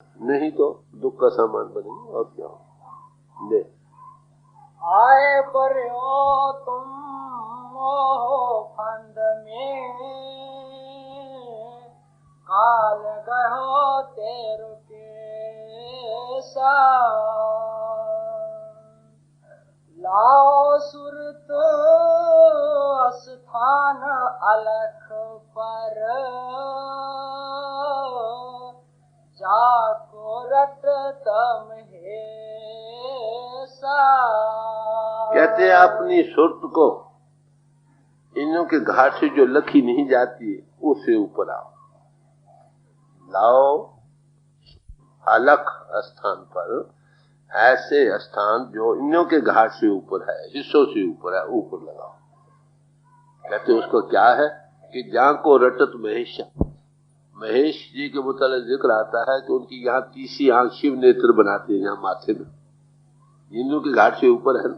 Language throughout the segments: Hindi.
नहीं तो दुख का सामान बनेंगे और क्या हो। ले आए पर्यो तुम मोह फंद में, काल गहो तेरु के साथ, लाओ सुरत स्थान अलख पर, जाको रट तम हे सा। कहते हैं अपनी सुरत को इन्हों के घाट से जो लखी नहीं जाती है उससे ऊपर आओ, लाओ अलख स्थान पर, ऐसे स्थान जो इन्हों के घाट से ऊपर है, हिस्सों से ऊपर है, ऊपर लगाओ। कहते उसको क्या है कि जहां को रटत महेश, महेश जी के मुताबिक जिक्र आता है कि उनकी यहाँ तीसरी आंख शिव नेत्र बनाते हैं, यहाँ माथे में, हिंदू के घाट से ऊपर है।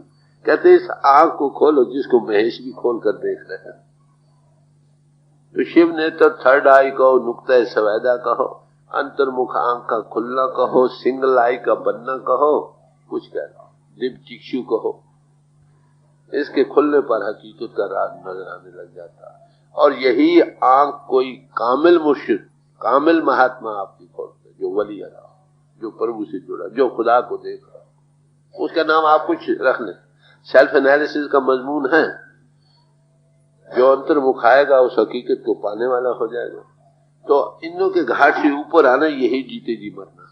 कहते इस आंख को खोलो जिसको महेश भी खोल कर देख रहे हैं। तो शिव नेत्र थर्ड आई कहो, नुक्ता सवैदा कहो, अंतर्मुख आंख का खुलना कहो, सिंगल आई का बनना कहो, कुछ कह लो, दिव्य चिक्षु कहो, इसके खुलने पर हकीकत का राज नजर आने लग जाता। और यही आंख कोई कामिल मुर्शिद, कामिल महात्मा आपकी खोलते, जो वली अल्लाह, जो प्रभु से जुड़ा, जो खुदा को देख रहा, उसका नाम आप कुछ रख लें। सेल्फ एनालिसिस का मजमून है, जो अंतर्मुख आएगा उस हकीकत को पाने वाला हो जाएगा। तो इन लोगों के घाट से ऊपर आना यही जीते जी मरना।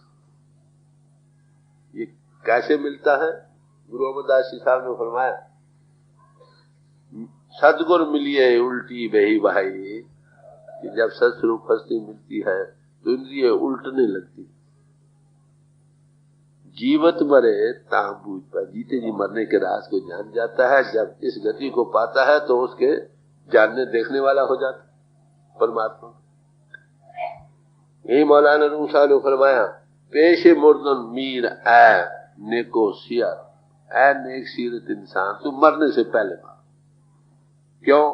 ये कैसे मिलता है? गुरु अमरदास जी साहब ने फरमाया, सदगुर मिलिए उल्टी बही भाई, कि जब सत्स्वरूप हस्ती मिलती है तो इंद्रिय उल्टने लगती। जीवत मरे तांबूज पर, जीते जी मरने के राज को जान जाता है। जब इस गति को पाता है तो उसके जानने देखने वाला हो जाता परमात्मा। यही मौलाना रूम साहब ने फरमाया, पेशे मुर्दन मीर ऐ नेको सिया, ऐ नेक सीरत इंसान, तू मरने से पहले मार। क्यों?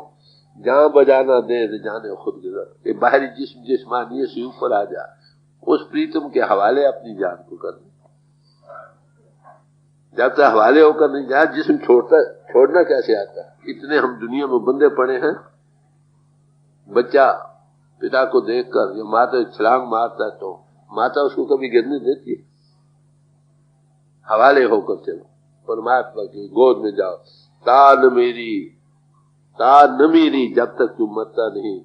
जहां बजाना दे जाने खुद गुजर। ये बाहरी जिस्म जिस्मानियत से ऊपर आ जा, उस प्रीतम के हवाले अपनी जान को कर दे। जब तक हवाले होकर नहीं जाए, जिस्म छोड़ना कैसे आता है? इतने हम दुनिया में बंदे पड़े हैं। बच्चा पिता को देखकर जो माता छलांग मारता है तो माता उसको कभी गिरने देती है? हवाले होकर चलो, परमात्मा की गोद में जाओ। तान मेरी जब तक तू मरता नहीं,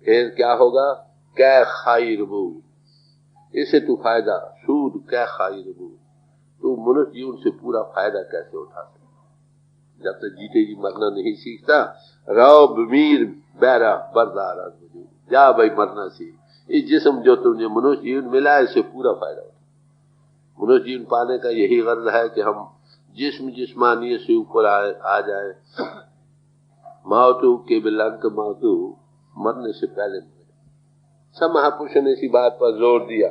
फिर क्या होगा? कै खाई रबू, इससे तू फायदा सूद, कै खाई रबू, तू मनुष्य जीवन से पूरा फायदा कैसे उठा सकता? जब तक जीते जी मरना नहीं सीखता, रहो बमीर बैरा बरदारा, जा भाई मरना सीख। इस जिस्म जो तुमने मनुष्य जीवन मिला है, इससे पूरा फायदा उठा। मनुष्य जीवन पाने का यही गर्ज है कि हम जिस्म जिस्मानियत से ऊपर आ जाए। मातू के बिलंक मातू, मरने से पहले मरे। सब महापुरुषों ने इसी बात पर जोर दिया।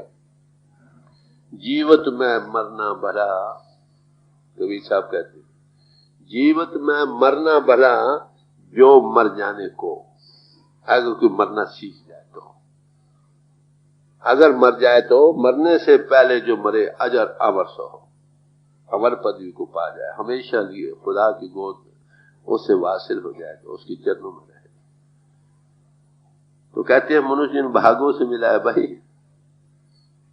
जीवत में मरना भला, कबीर साहब कहते हैं, जीवत में मरना भला जो मर जाने को, अगर कोई मरना सीख जाए तो, अगर मर जाए तो मरने से पहले जो मरे अजर अमर सो हो, अमर पदवी को पा जाए, हमेशा लिए खुदा की गोद में उससे वासिल हो जाए, तो उसकी चरणों में रहे। तो कहते हैं मनुष्य इन भागों से मिला है भाई,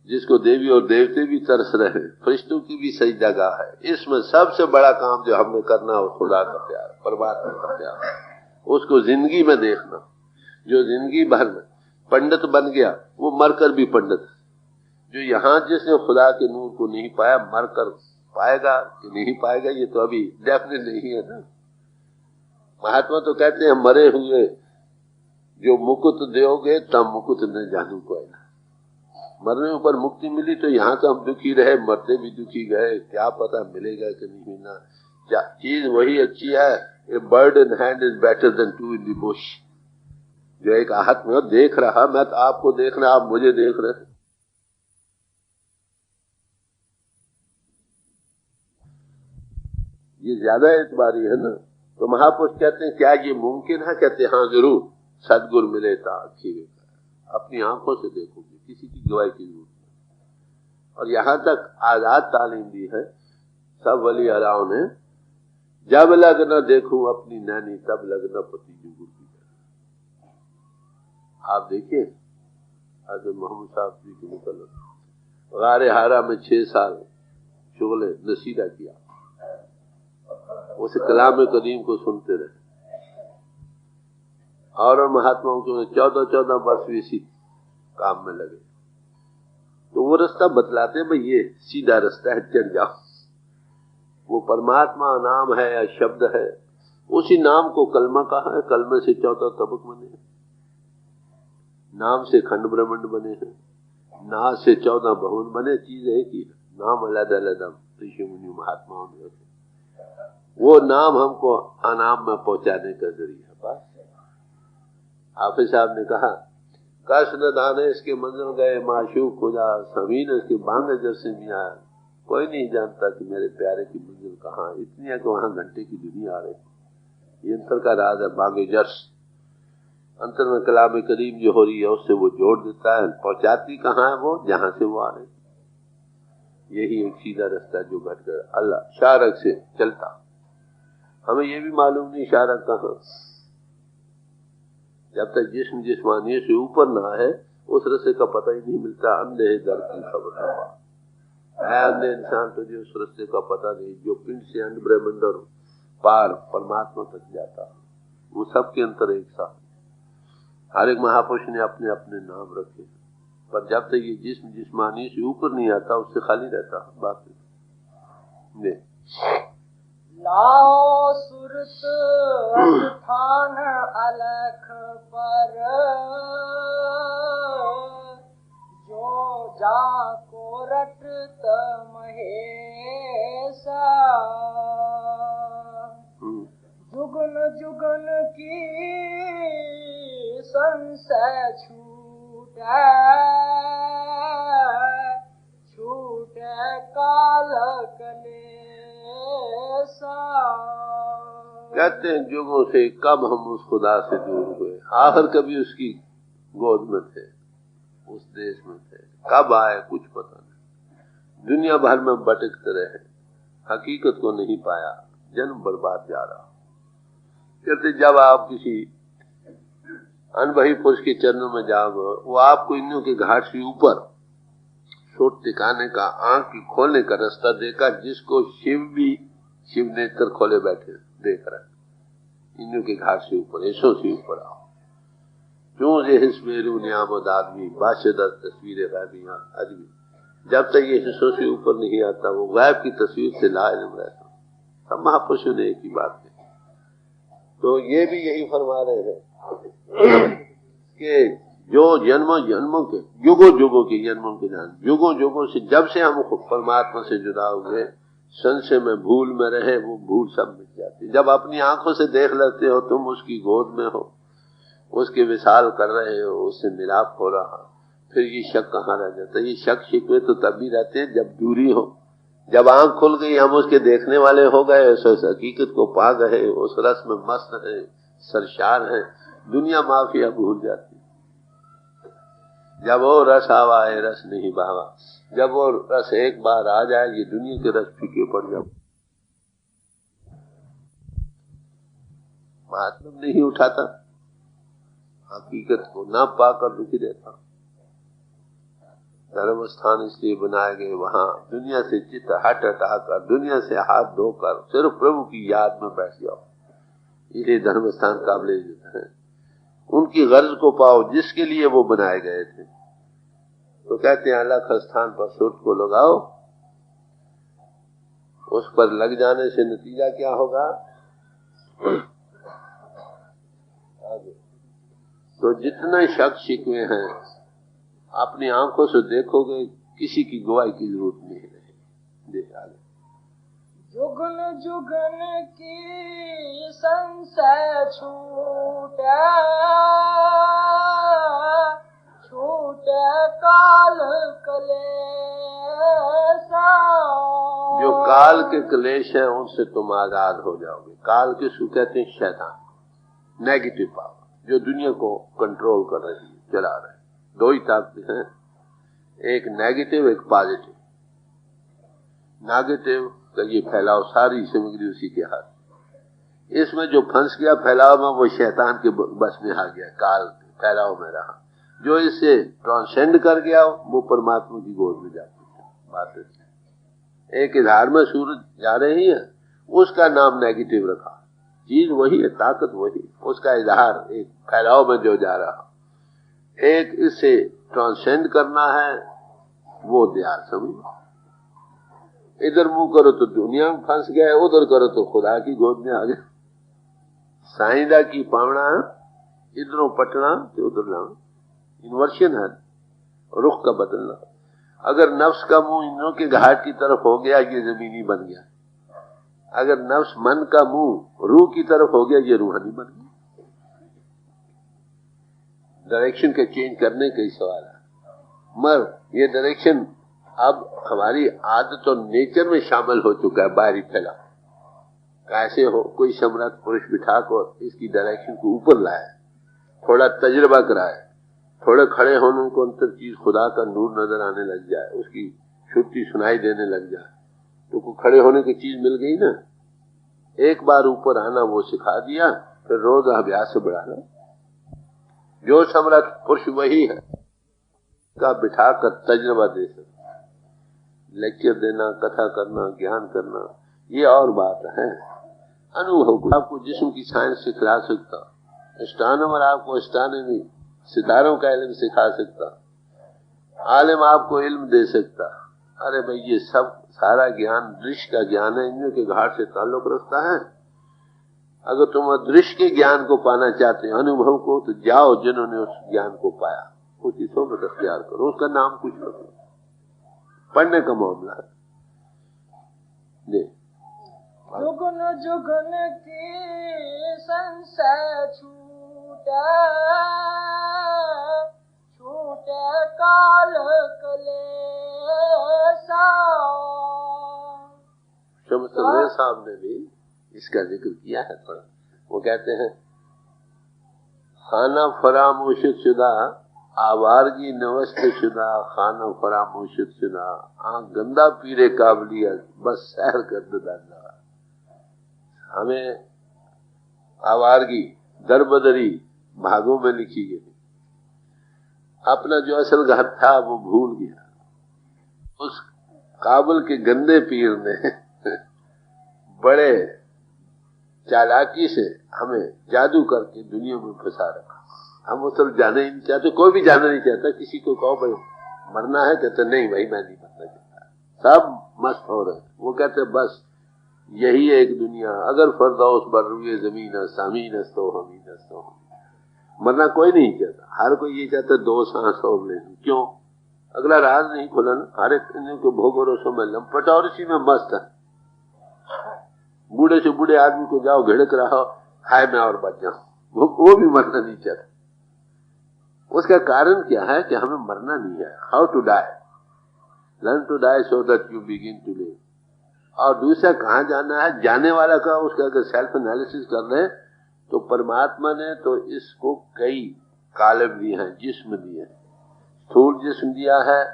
जिसको देवी और देवते भी तरस रहे, फरिश्तों की भी सही जगह है। इसमें सबसे बड़ा काम जो हमने करना है खुदा का प्यार, परमात्मा का प्यार, उसको जिंदगी में देखना। जो जिंदगी भर में पंडित बन गया वो मरकर भी पंडित है। जो यहाँ जिसने खुदा के नूर को नहीं पाया, मरकर पाएगा कि नहीं पाएगा ये तो अभी डेफिनेट नहीं है ना। महात्मा तो कहते हैं मरे हुए जो मुकुट दोगे तब मुकुट न जानू को आएगा। मरने ऊपर मुक्ति मिली तो यहाँ तो हम दुखी रहे, मरते भी दुखी गए, क्या पता मिलेगा कि नहीं मिलना। क्या चीज वही अच्छी है, a bird in hand is better than two in the bush. जो एक हाथ में देख रहा, मैं तो आपको देख रहा, आप मुझे देख रहे, ये ज्यादा एतबारी है ना। तो महापुरुष कहते हैं क्या ये मुमकिन है? कहते हैं हाँ जरूर, सदगुरु मिले था आखिर अपनी आंखों से देखोगे, किसी की गवाही की जरूरत नहीं। और यहाँ तक आजाद तालीम दी है सब वली अलाओं ने, जब लग न देखूं अपनी नैनी तब लग न पति जुगुर की। आप देखिए हज़रत मोहम्मद साहब जी की मुतल्लिक़ गारे हारा में 6 साल शुगल नसीदा किया, उस कलाम करीम को सुनते रहे, और महात्माओं के 14-14 वर्ष भी इसी काम में लगे। तो वो रास्ता बतलाते भाई ये सीधा रास्ता है, चढ़ जाओ। वो परमात्मा नाम है या शब्द है, उसी नाम को कलमा कहा है, कलमे से 14 तबक बने हैं, नाम से खंड ब्रह्मांड बने हैं, ना से 14 भवन बने, चीज है कि नाम अलग-अलग ऋषि मुनि महात्माओं ने, वो नाम हमको अनाम में पहुंचाने का जरिया। बस हाफिज साहब ने कहा कश न दाने इसके मंजिल गए माशूक खुदा समीन इसके बांगे जैसे मियाँ, कोई नहीं जानता कि मेरे प्यारे की मंजिल कहाँ, इतनी है कि वहां घंटे की दुनिया आ रही। ये अंतर का राज है बांगे जर्स, अंतर में कलाम करीम जो हो रही है उससे वो जोड़ देता है, पहुंचाती कहाँ है वो, जहां से वो आ रहे। यही एक सीधा रास्ता जो घट कर अल्लाह शारक से चलता। हमें ये भी मालूम नहीं शारक कहाँ, जब तक जिस्म जिस्मानी से ऊपर ना है उस रस्ते का पता ही नहीं मिलता। अंधे दर की खबर है, अंधे इंसान तुझे उस रस्ते का पता नहीं जो पिंड से अंड ब्रह्मंड पार परमात्मा तक जाता। वो सबके अंतर एक साथ, हर एक महापुरुष ने अपने अपने नाम रखे, पर जब तक ये जिस्म जिस्मानी से ऊपर नहीं आता उससे खाली रहता। बात नहीं लाओ सुरत स्थान अलख पर, जो जाको रटत महेशा, जुगन जुगन की संशय छूटे, छूटे काल कले। कहते हैं जुगों से कब हम उस खुदा से दूर हुए, आखिर कभी उसकी गोद में थे, उस देश में थे, कब आए कुछ पता नहीं। दुनिया भर में भटकते रहे, हकीकत को नहीं पाया, जन्म बर्बाद जा रहा। कहते जब आप किसी अनुभवी पुरुष के चरणों में जाओगे, वो आपको इन्हों के घाट से ऊपर सोट टिकाने का, आंख की खोलने का रास्ता देखा, जिसको शिव भी शिव नेत्र खोले बैठे देख रहे। इन्हों के घाट से ऊपर, ऐसों से ऊपर आओ। क्यों ये हिस्मेरू नियामत आदमी बाशदर तस्वीरें गैबियां अजमी, जब तक ये हिस्सों से ऊपर नहीं आता वो गैब की तस्वीर से लाइल रहता। सब महापुरुषों ने एक ही बात कही। तो ये भी यही फरमा रहे हैं कि जो जन्मों जन्मों के युगों युगों के जन्मों के जान, युगों युगों से जब से हम परमात्मा से जुड़ा हुए, संशय में भूल में रहे, वो भूल सब मिट जाती। जब अपनी आंखों से देख लेते हो तुम उसकी गोद में हो, उसके विशाल कर रहे हो, उससे मिलाप हो रहा, फिर ये शक कहाँ रह जाता। ये शक शिकवे तो तब भी रहते हैं जब दूरी हो। जब आंख खुल गई, हम उसके देखने वाले हो गए, उस हकीकत को पा गए, उस रस में मस्त है, सरशार है, दुनिया माफिया भूल जाती। जब वो रस आवाए रस नहीं बहावा, जब वो रस एक बार आ जाए, ये दुनिया के रस फीके पड़ जाओ, मतलब नहीं उठाता, हकीकत को ना पाकर दुखी रहता। धर्म स्थान इसलिए बनाए गए, वहां दुनिया से चित्त हटाकर, दुनिया से हाथ धोकर सिर्फ प्रभु की याद में बैठ जाओ। इसलिए धर्म स्थान काबिल इज्जत है। उनकी गर्ज को पाओ जिसके लिए वो बनाए गए थे। तो कहते हैं अलग स्थान पर सूट को लगाओ, उस पर लग जाने से नतीजा क्या होगा। तो जितने शक शिकवे हैं अपनी आंखों से देखोगे, किसी की गवाही की जरूरत नहीं रहेगी। देख आगे, जुगन जुगन की संशय छूटे, छूटे काल कलेसा। जो काल के क्लेश है उनसे तुम आजाद हो जाओगे। काल के सु कहते हैं शैतान, नेगेटिव पावर जो दुनिया को कंट्रोल कर रही है, चला रहे। दो ही ताकतें हैं, एक नेगेटिव एक पॉजिटिव। नेगेटिव का ये फैलाव, सारी सामग्री उसी के हाथ। इसमें जो फंस गया फैलाव में, वो शैतान के बस में आ गया, काल फैलाव में रहा। जो इससे ट्रांसेंड कर गया वो परमात्मा की गोद में जाती है। बात है, एक इधार में सूरज जा रही है, उसका नाम नेगेटिव रखा, चीज वही है, ताकत वही, उसका इधार एक फैलाव में जो जा रहा। एक इससे ट्रांसेंड करना है, वो ध्यान समझो। इधर मुंह करो तो दुनिया में फंस गए, उधर करो तो खुदा की गोद में आ गए। साईदा की पावना, इधरों पटना तो उधर लाना, इन्वर्शन है, रुख का बदलना। अगर नफ्स का मुंह इंद्रों के घाट की तरफ हो गया, ये जमीनी बन गया। अगर नफ्स मन का मुंह रूह की तरफ हो गया, ये रूहानी बन गया। डायरेक्शन के चेंज करने का ही सवाल है। मगर ये डायरेक्शन अब हमारी आदत और नेचर में शामिल हो चुका है। बाहरी फैला कैसे हो, कोई सम्राट पुरुष बिठा को इसकी डायरेक्शन को ऊपर लाया, थोड़ा तजुर्बा कराए, थोड़े खड़े होने को अंतर चीज खुदा का नूर नजर आने लग जाए, उसकी श्रुति सुनाई देने लग जाए, तो को खड़े होने की चीज मिल गई ना। एक बार ऊपर आना वो सिखा दिया, फिर रोज अभ्यास से बढ़ाना। जो सम्राट पुरुष वही है का बिठाकर तजुर्बा दे सकता, लेक्चर देना, कथा करना, ज्ञान करना, ये और बात है। अनुभव आपको जिस्म की साइंस सिखला सकता, एस्ट्रोनॉमर आपको एस्ट्रोनॉमी सितारों का इल्म सिखा सकता, आलिम आपको इल्म दे सकता। अरे भाई ये सब सारा ज्ञान दृश्य का ज्ञान है, इनमें के घाट से ताल्लुक रखता है। अगर तुम दृश्य के ज्ञान को पाना चाहते हो, अनुभव को, तो जाओ जिन्होंने उस ज्ञान को पाया, उसी सोबत अख्तियार करो, उसका नाम कुछ रखो, पढ़ने का मामला है। जुगन जुगन की संशय छूटे, छूटे काल कलेसा। शमसुल्लाह साहब ने भी इसका जिक्र किया है थोड़ा। वो कहते हैं, खाना फरामोश शुदा, आवारगी नवस्त शुदा, खाना फरामोश शुदा, आंख गंदा पीरे काबलियत, बस सैर कर दादा। हमें आवारगी दरबदरी भागों में लिखी गई, अपना जो असल घर था वो भूल गया। उस काबुल के गंदे पीर ने बड़े चालाकी से हमें जादू करके दुनिया में फंसा रखा। हम वो सब जाने ही नहीं चाहते, कोई भी जाना नहीं चाहता। किसी को कहो भाई मरना है, कहते नहीं भाई मैं नहीं मरना चाहता। सब मस्त हो रहे, वो कहते बस यही एक दुनिया, अगर फरदौस बर्रुए जमीन सामीन तो हमीन तो। मरना कोई नहीं चाहता, हर कोई ये चाहता दो सांस और ले। क्यों? अगला राज नहीं खुला ना, हर एक को भोगो रोसों में लंपट और इसी में मस्त है। बूढ़े से बूढ़े आदमी को जाओ घिड़क रहा, हाय मैं और बच जाऊं, वो भी मरना नहीं चाहता। उसका कारण क्या है कि हमें मरना नहीं है। How to die, learn to die so that you begin to live. और दूसरा कहां जाना है, जाने वाला का उसका अगर सेल्फ एनालिसिस कर रहे हैं तो परमात्मा ने तो इसको कई कालब दिए हैं, जिस्म दिए हैं। स्थूल जिस्म दिया है,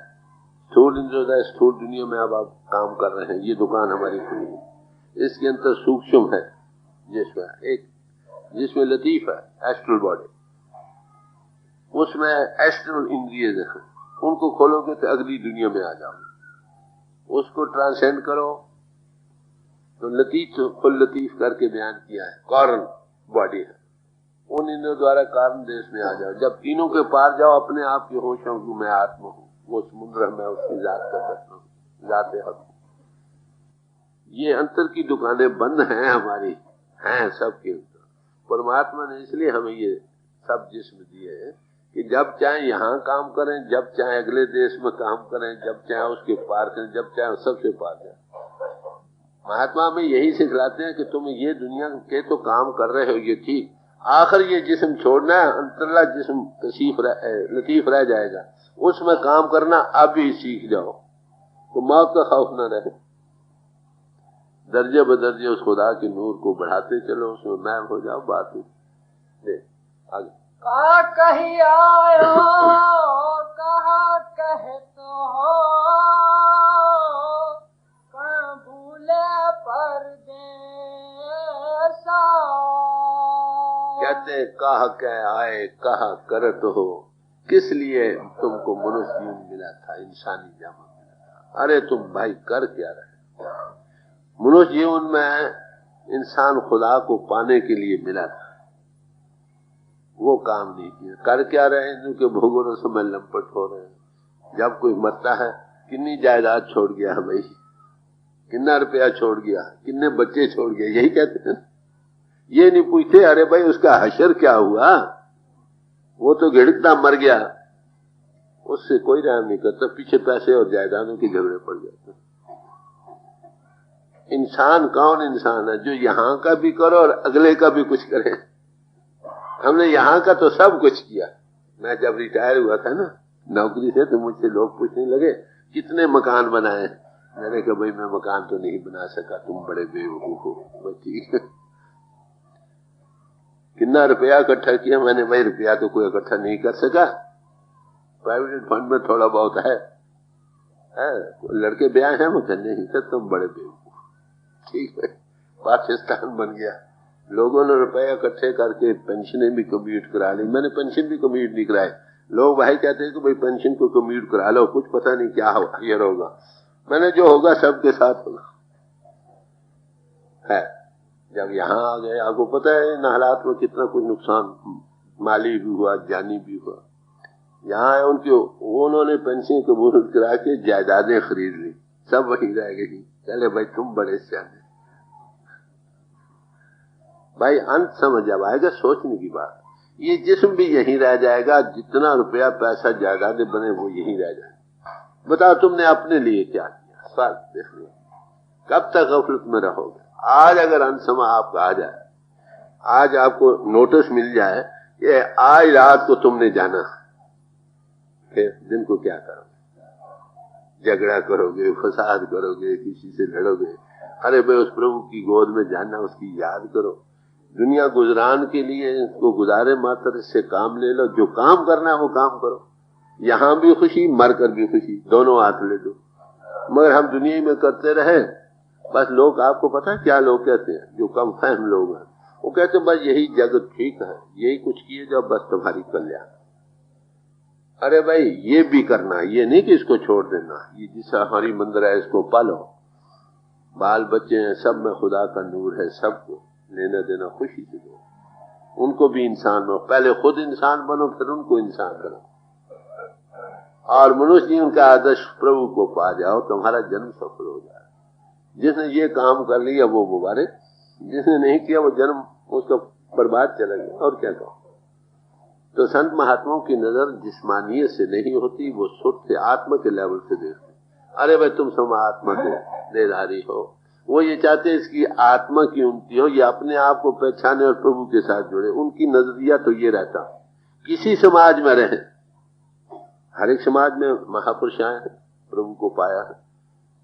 स्थूल इंद्रिय, स्थूल दुनिया में अब आप काम कर रहे हैं, ये दुकान हमारी खुली है। इसके अंदर सूक्ष्म है जिस्म, एक जिसमें लतीफ है एस्ट्रल बॉडी, उसमें एस्ट्रल इंद्रिय हैं, उनको खोलोगे तो अगली दुनिया में आ जाओगे। उसको ट्रांसेंड करो तो लतीफ फुल लतीफ करके बयान किया है, कारण बॉडी है। उन इंद्रियों द्वारा कारण देश में आ जाओ। जब तीनों के पार जाओ, अपने आप की होश हूं, मैं आत्मा हूं, वो समुद्र में उसकी जात कर सकता हूँ, जाते हक। ये अंतर की दुकानें बंद हैं हमारी, हैं सबके अंदर। परमात्मा ने इसलिए हमें ये सब जिस्म दिए हैं कि जब चाहे यहाँ काम करें, जब चाहे अगले देश में काम करें, जब चाहे उसके पार करें, जब चाहे सबसे पार जाए। महात्मा में यही सिखलाते हैं कि तुम ये दुनिया के तो काम कर रहे हो, ये ठीक, आखिर ये जिस्म छोड़ना है, अंतरला जिस्म कशीफ लतीफ रह जाएगा, उसमें काम करना अब ही सीख जाओ तो मौत का खौफ न रहे। दर्जे बदर्जे उस खुदा के नूर को बढ़ाते चलो, उसमें मैं हो जाओ। बात दे आगे। कहा कही आयो, कहा कहते हो, कहा के आए कहा करत हो, किस लिए तुमको मनुष्य जीवन मिला था, इंसानी जामा मिला था। अरे तुम भाई कर क्या रहे? मनुष्य जीवन में इंसान खुदा को पाने के लिए मिला था, वो काम नहीं किया। कर क्या रहे हैं? क्योंकि भोगों समय लंपट हो रहे हैं। जब कोई मरता है, कितनी जायदाद छोड़ गया भाई, कितना रुपया छोड़ गया, कितने बच्चे छोड़ गए, यही कहते हैं। ये नहीं पूछते अरे भाई उसका हशर क्या हुआ, वो तो घिड़कता मर गया, उससे कोई रहम नहीं करता। पीछे पैसे और जायदादों के झगड़े पड़ जाते। इंसान कौन इंसान है जो यहां का भी करो और अगले का भी कुछ करे? हमने यहां का तो सब कुछ किया। मैं जब रिटायर हुआ था ना नौकरी से, तो मुझसे लोग पूछने लगे कितने मकान बनाए। मैंने कहा भाई मैं मकान तो नहीं बना सका, तुम बड़े बेवकूफ हो। ठीक है, कितना रुपया इकट्ठा किया? मैंने भाई रुपया तो कोई इकट्ठा नहीं कर सका, प्राइवेट फंड में थोड़ा बहुत है। लड़के ब्याह हैं, मुझे नहीं था, तुम बड़े बेवकूफ। ठीक है, पाकिस्तान बन गया। लोगों ने रुपए इकट्ठे करके पेंशनें भी कम्यूट करा ली। मैंने पेंशन भी कम्यूट नहीं कराई। लोग भाई कहते हैं कि भाई पेंशन को कम्यूट करा लो, कुछ पता नहीं क्या होगा। मैंने जो होगा सबके साथ होगा है। जब यहाँ आ गए, आपको पता है इन हालात में कितना कुछ नुकसान माली भी हुआ, जानी भी हुआ। यहाँ उन्होंने पेंशन कबूल करा के जायदादें खरीद ली, सब वहीं रह गई। चले भाई तुम बड़े सियाने। भाई अंत समझ जब आएगा, सोचने की बात, ये जिस्म भी यहीं रह जाएगा, जितना रुपया पैसा जायदादें बने वो यहीं रह जाएगा। बताओ तुमने अपने लिए क्या किया? स्वार्थ देख लो, कब तक गफलत में रहोगे? आज अगर अंत समय आपका आ जाए, आज आपको नोटिस मिल जाए कि आज रात को तुमने जाना, फिर दिन को क्या करोगे? झगड़ा करोगे, फसाद करोगे, किसी से लड़ोगे? अरे भाई उस प्रभु की गोद में जाना, उसकी याद करो। दुनिया गुजरान के लिए इसको गुजारे मात्र से काम ले लो, जो काम करना है वो काम करो। यहां भी खुशी, मरकर भी खुशी, दोनों हाथ ले दो। मगर हम दुनिया में करते रहे, बस लोग, आपको पता है क्या लोग कहते हैं, जो कम फहम लोग हैं, वो कहते हैं बस यही जगत ठीक है, यही कुछ किए जाओ, बस तुम्हारी कल्याण। अरे भाई ये भी करना, ये नहीं कि इसको छोड़ देना। ये जिस हमारी मंदिर है इसको पालो, बाल बच्चे हैं, सब में खुदा का नूर है, सबको लेना देना खुशी से दो। उनको भी इंसान बनो, पहले खुद इंसान बनो, फिर उनको इंसान करो। और मनुष्य जीवन का आदर्श प्रभु को पा जाओ, तुम्हारा जन्म सफल हो जाए। जिसने ये काम कर लिया वो मुबारक, जिसने नहीं किया वो जन्म उसका बर्बाद चला गया। और क्या कहो? तो संत महात्माओं की नजर जिस्मानियत से नहीं होती, वो सुर से आत्मा के लेवल से देखते। अरे भाई तुम सब आत्मा के देधारी हो, वो ये चाहते हैं इसकी आत्मा की उन्नति हो, ये अपने आप को पहचाने और प्रभु के साथ जुड़े। उनकी नजरिया तो ये रहता, किसी समाज में रहे, हर एक समाज में महापुरुष आए हैं, प्रभु को पाया है,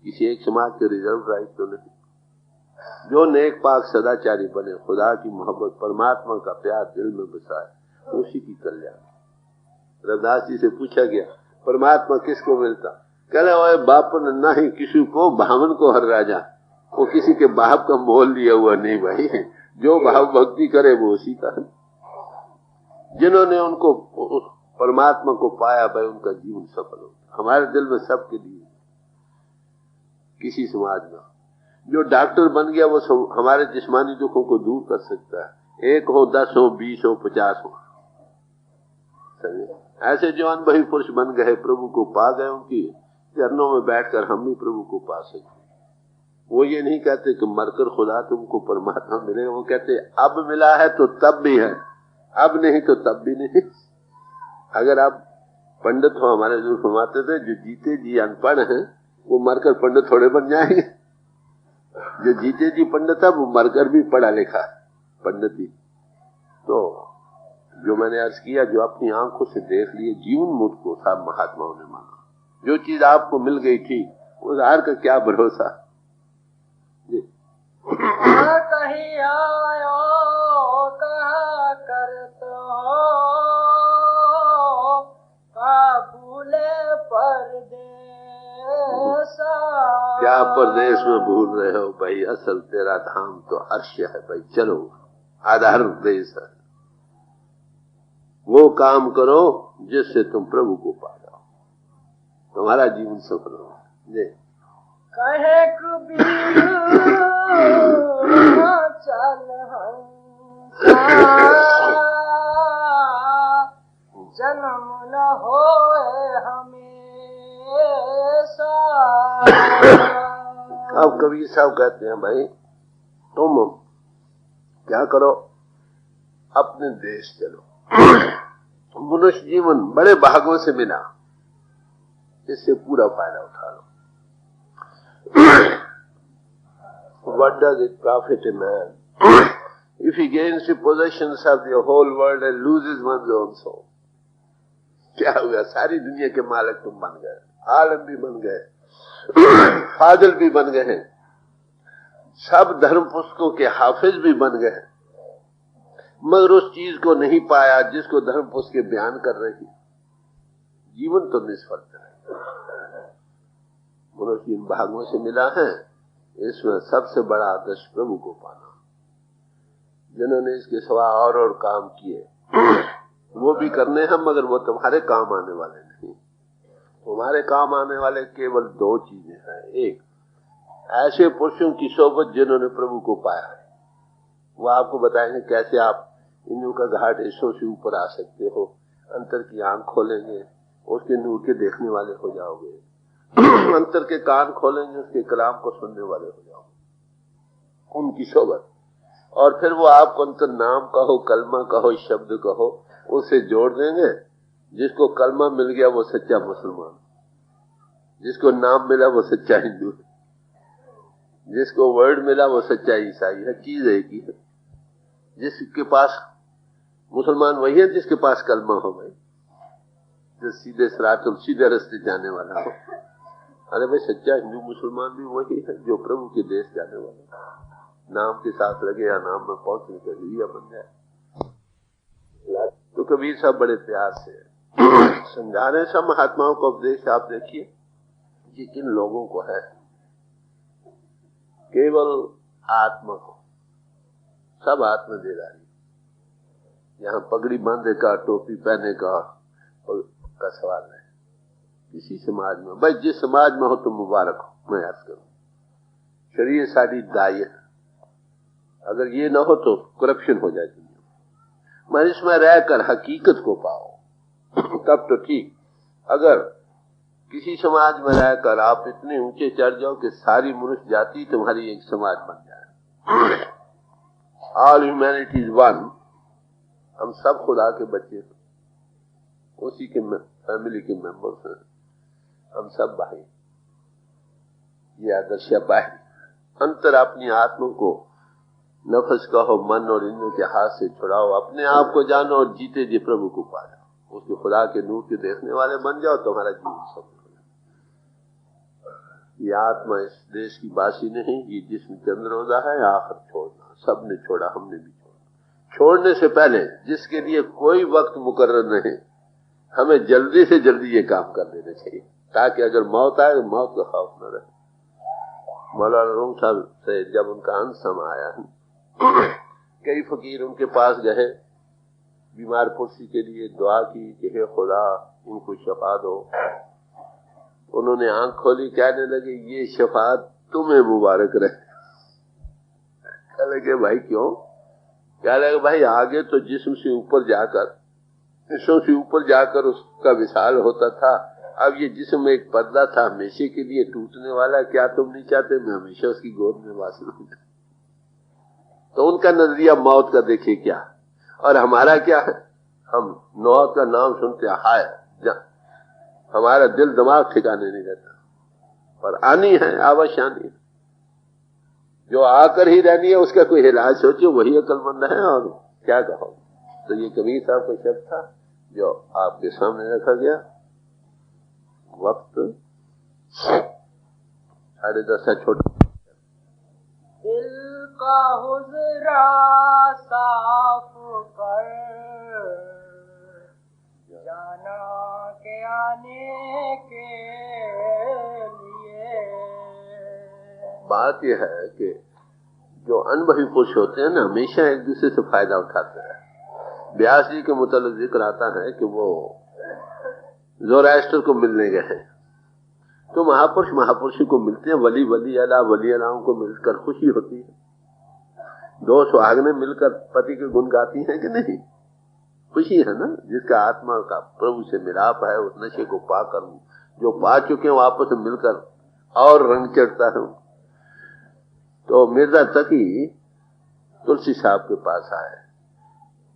किसी एक समाज के रिजर्व राइट तो नहीं। जो नेक पाक सदाचारी बने, खुदा की मोहब्बत, परमात्मा का प्यार दिल में बसाए, उसी की कल्याण। रविदास जी से पूछा गया परमात्मा किसको मिलता? कह रहे बाप नन्ना ही किसी को, भावन को हर राजा। वो किसी के बाप का मोल लिया हुआ नहीं भाई, जो भाव भक्ति करे वो उसी का है। जिन्होंने उनको परमात्मा को पाया भाई उनका जीवन सफल होता। हमारे दिल में सबके लिए, किसी समाज में जो डॉक्टर बन गया वो हमारे जिस्मानी दुखों को दूर कर सकता है। 1 हो, 10 हो, 20 हो, 50 हो। ऐसे जो अनुभवी पुरुष बन गए, प्रभु को पा गए, उनकी चरणों में बैठकर हम भी प्रभु को पा सकते। वो ये नहीं कहते कि मरकर खुदा तुमको परमात्मा मिलेगा, वो कहते अब मिला है तो तब भी है, अब नहीं तो तब भी नहीं। अगर आप पंडित हो, हमारे जो फरमाते थे जो जीते जी अनपढ़ हैं वो मरकर पंडित थोड़े बन जाएंगे। जो जीते जी पंडित है वो मरकर भी पढ़ा लिखा पंडित ही। तो जो मैंने अर्ज किया, जो अपनी आंखों से देख लिए, जीवन मुझ को सब महात्माओं ने माना। जो चीज आपको मिल गई थी उस हार का क्या भरोसा। कहीं आयो कहा करत हो, काबुले परदेस। क्या परदेश में भूल रहे हो भाई, असल तेरा धाम तो अर्श है भाई। चलो आधार देश है, वो काम करो जिससे तुम प्रभु को पा जाओ, तुम्हारा जीवन सफल हो। जी कहे कबीर चल जन्म न होए हमेशा। अब कबीर साहब कहते हैं भाई तुम क्या करो, अपने देश चलो। मनुष्य जीवन बड़े भागों से मिला, इससे पूरा फायदा उठा लो। What does it profit a man if he gains the possessions of the whole world and loses one's own soul? क्या हुआ, सारी दुनिया के मालिक तुम बन गए, आलम भी बन गए, फाजिल भी बन गए हैं, सब धर्म पुस्तकों के हाफिज भी बन गए हैं, मगर उस चीज को नहीं पाया जिसको धर्म पुस्तकें बयान कर रही। जीवन तो निष्फल है। मनुष्य इन भागों से मिला है, इसमें सबसे बड़ा आदर्श प्रभु को पाना। जिन्होंने इसके सिवा और काम किए वो भी करने हैं, मगर वो तुम्हारे काम आने वाले नहीं। तुम्हारे काम आने वाले केवल दो चीजें हैं। एक, ऐसे पुरुषों की सोबत जिन्होंने प्रभु को पाया है, वो आपको बताएंगे कैसे आप इंद्रियों का घाट ईश्वर से ऊपर आ सकते हो। अंतर की आंख खोलेंगे, उसके नूर के देखने वाले हो जाओगे। अंतर के कान खोलेंगे, उसके कलाम को सुनने वाले हो जाओगे, उनकी सोबत। और फिर वो आपको अंतर नाम कहो, कलमा कहो, शब्द कहो, उसे जोड़ देंगे। जिसको कलमा मिल गया वो सच्चा मुसलमान, जिसको नाम मिला वो सच्चा हिंदू, जिसको वर्ड मिला वो सच्चा ईसाई है। चीज एक ही है। जिसके पास मुसलमान वही है जिसके पास कलमा हो भाई, जो सीधे सरातुल सीधे रास्ते जाने वाला हो। अरे भाई सच्चा हिंदू मुसलमान भी वही है जो प्रभु के देश जाने वाला, नाम के साथ लगे या नाम में पहुंचने का जरिया बन जाए। तो कबीर साहब बड़े प्यार से समझा रहे सब महात्माओं को उपदेश। आप देखिए ये किन लोगों को है, केवल आत्मा को, सब आत्मा दे रही। यहाँ पगड़ी बांधे का, टोपी पहने का सवाल है किसी समाज में। भाई जिस समाज में हो तुम मुबारक हो, मैं याद करूं। शरीर साड़ी दाई है, अगर ये ना हो तो करप्शन हो जाए दुनिया में। मैं इसमें रहकर हकीकत को पाओ तब तो ठीक। अगर किसी समाज में रहकर आप इतने ऊंचे चढ़ जाओ कि सारी मनुष्य जाति तुम्हारी एक समाज बन जाए, ऑल ह्यूमैनिटी इज वन, हम सब खुदा के बच्चे हैं, उसी के फैमिली के मेंबर्स हैं, हम सब भाई। ये आदर्श पाए। अंतर अपनी आत्मा को नफस कहो, मन और इंद्रियों के हाथ से छुड़ाओ, अपने आप को जानो और जीते जी प्रभु को पा जाओ। उसके खुदा के नूर के देखने वाले बन जाओ, तुम्हारा जीवन सफल हो जाए। ये आत्मा इस देश की बासी नहीं, ये जिसमें चंद्रोदा है आखिर छोड़ना। सबने छोड़ा, हमने भी छोड़ा। छोड़ने से पहले जिसके लिए कोई वक्त मुकर्रर नहीं, हमें जल्दी से जल्दी ये काम कर लेना चाहिए, ताकि अगर मौत आए तो मौत का खौफ न रहे। मौलाना रूम साहब से जब उनका अंत समय आया, कई फकीर उनके पास गए, बीमार पुरुष के लिए दुआ की कि हे खुदा इनको शफा दो। उन्होंने आंख खोली, कहने लगे ये शफात तुम्हें मुबारक रहे। कह लगे भाई क्यों? कह लगे भाई आगे तो जिस्म से ऊपर जाकर, विश्व से ऊपर जाकर उसका विशाल होता था, अब ये जिस्म में एक पर्दा था हमेशा के लिए टूटने वाला। क्या तुम नहीं चाहते मैं हमेशा उसकी गोद में वास रहूं? तो उनका नजरिया मौत का देखिए क्या, और हमारा क्या है। हम मौत का नाम सुनते हाय, हमारा दिल दिमाग ठिकाने नहीं रहता। और आनी है, अवश्य आनी है, जो आकर ही रहनी है उसका कोई इलाज सोचिए, वही अक्लमंद है। और क्या कहो। तो ये कबीर साहब का शब्द था जो आपके सामने रखा गया। वक्त 10:30 छोटा। दिल का हुजरा साफ कर, जाना के आने के लिए। बात यह है कि जो अनुभवी पुरुष होते हैं ना, हमेशा एक दूसरे से फायदा उठाते हैं। व्यास जी के मुतालिक जिक्र आता है कि वो ज़ोरास्टर को मिलने गए हैं, तो महापुरुष महापुरुषों को मिलते हैं, वली वली अला वली अलाओं को मिलकर खुशी होती है। दो सुहागनें मिलकर पति के गुण गाती हैं कि नहीं, खुशी है ना। जिसका आत्मा का प्रभु से मिलाप है, उस नशे को पाकर जो पा चुके हैं आपस में मिलकर और रंग चढ़ता है। तो मिर्जा तकी तुलसी साहब के पास आए।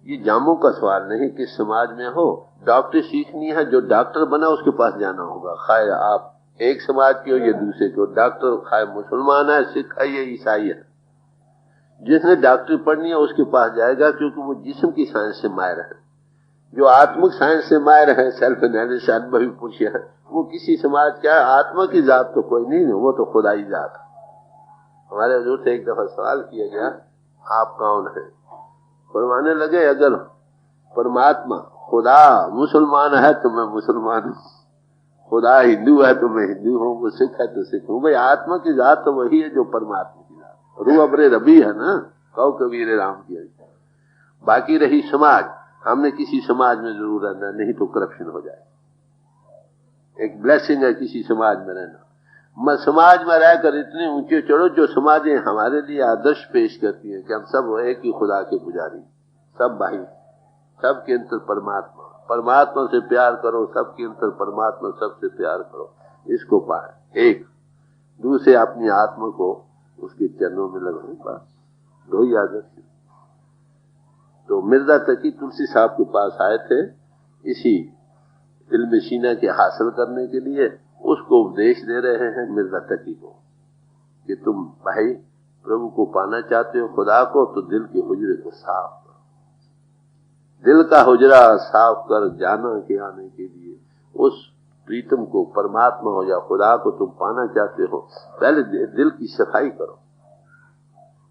ये जामों का सवाल नहीं कि समाज में हो, डॉक्टरी सीखनी है, जो डॉक्टर बना उसके पास जाना होगा। खाए आप एक समाज के हो या दूसरे के हो, डॉक्टर खाए मुसलमान है, सिख है या ईसाई है, जिसने डॉक्टरी पढ़नी है उसके पास जाएगा, क्योंकि वो जिस्म की साइंस से माहिर है। जो आत्मिक साइंस से माहिर है, सेल्फ एनालिसिस अनुभवी पुरुष है, वो किसी समाज क्या है, आत्मा की जात तो कोई नहीं, वो तो खुदाई जात है। हमारे हजूर से एक दफा सवाल किया गया, आप कौन है? फरमाने लगे, अगर परमात्मा खुदा मुसलमान है तो मैं मुसलमान हूँ, खुदा हिंदू है तो मैं हिंदू हूँ, वो सिख है तो सिख हूँ। भाई आत्मा की जात तो वही है जो परमात्मा की जात, रूह अब्रे रबी है ना, कौ कबीर राम की। बाकी रही समाज, हमने किसी समाज में जरूर रहना, नहीं तो करप्शन हो जाए। एक ब्लेसिंग है किसी समाज में रहना। समाज में रहकर इतने ऊंचे चढ़ो जो समाजें हमारे लिए आदर्श पेश करती हैं कि हम सब एक ही खुदा के पुजारी, सब भाई, सबके अंतर परमात्मा, परमात्मा से प्यार करो, सबके अंतर परमात्मा, सबसे प्यार करो, इसको पाए। एक दूसरे अपनी आत्मा को उसके चरणों में लगाओ, बस दो ही आदर्श। तो मिर्जा तकी तुलसी साहब के पास आए थे इसी इल्म सीना के हासिल करने के लिए। उसको उपदेश दे रहे हैं मिर्जा तकी को कि तुम भाई प्रभु को पाना चाहते हो, खुदा को, तो दिल के हुजरे को साफ करो, दिल का हुजरा साफ कर जाना के आने के लिए उस प्रीतम को, परमात्मा हो या खुदा को तुम पाना चाहते हो, पहले दिल की सफाई करो।